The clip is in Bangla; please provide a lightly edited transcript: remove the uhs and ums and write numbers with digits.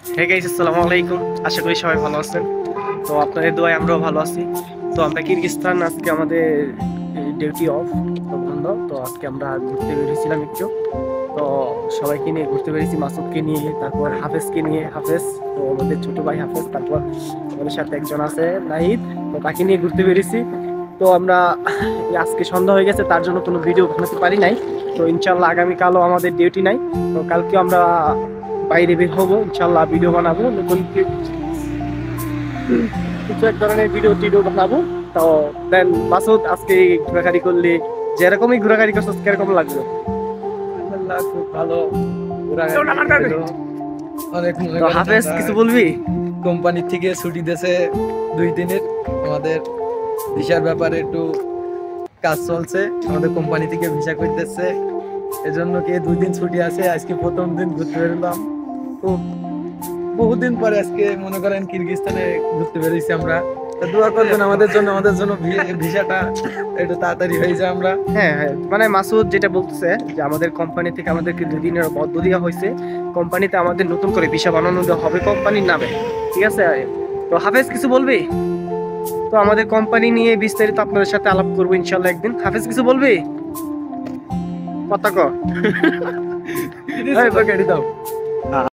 হে গাইস, আসসালামু আলাইকুম। আশা করি সবাই ভালো আছেন। তো আপনাদের দোয়ায় আমরাও ভালো আছি। তো আমরা কিরগিজস্তান, আজকে আমাদের ডিউটি অফ, তো বন্ধ। তো আজকে আমরা ঘুরতে বেরিয়েছিলাম একটু। তো সবাইকে নিয়ে ঘুরতে বেরিয়েছি, মাসুদকে নিয়ে, তারপর হাফেজকে নিয়ে। হাফেজ তো আমাদের ছোট ভাই হাফেজ, তারপর আমাদের সাথে একজন আছে নাহিদ, তো তাকে নিয়ে ঘুরতে বেরিয়েছি। তো আমরা আজকে সন্ধ্যা হয়ে গেছে, তার জন্য কোনো ভিডিও বানাতে পারি নাই। তো ইনশাল্লাহ আগামীকালও আমাদের ডিউটি নাই। তো কালকে আমরা বাইরে বের হবো, ইনশাল্লাহ ভিডিও বানাবো, নতুন কিছু এক ধরনের ভিডিও বানাবো। তো দেন মাসুদ, আজকে ঘোরাঘুরি করলি, যেরকমই ঘোরাঘুরি করছিস কিরকম লাগলো? আলহামদুলিল্লাহ, খুব ভালো ঘোরাঘুরি হলো। অনেক মনে তো করেন হাফেজ, আমরা কিছু বলবি? কোম্পানি থেকে ছুটি দিয়েছে 2 দিনের। আমাদের ভিসার ব্যাপারে একটু কাজ চলছে, আমাদের কোম্পানি থেকে ভিসা করতেছে, এজন্য কি 2 দিন ছুটি আছে। আজকে প্রথম দিন ঘুরতে বেরোলাম। খুব বহুদিন পরে আজকে মনে করেন কিরগিজস্তানে ঘুরতে বেরিয়েছি আমরা। তো দোয়া করবেন আমাদের জন্য ভিসাটা একটু তাড়াতাড়ি হয়ে যায়। আমরা হ্যাঁ হ্যাঁ, মানে মাসুদ যেটা বলতেছে যে আমাদের কোম্পানি থেকে আমাদেরকে 2 দিনের বদ্ধ দেওয়া হয়েছে। কোম্পানিতে আমাদের নতুন করে ভিসা বানানো দেওয়া হবে কোম্পানির নামে, ঠিক আছে? তো হাফেজ, কিছু বলবি? তো আমাদের কোম্পানি নিয়ে বিস্তারিত আপনাদের সাথে আলাপ করবো ইনশাল্লাহ একদিন। হাফেজ, কিছু বলবি? কথা ক। দাও।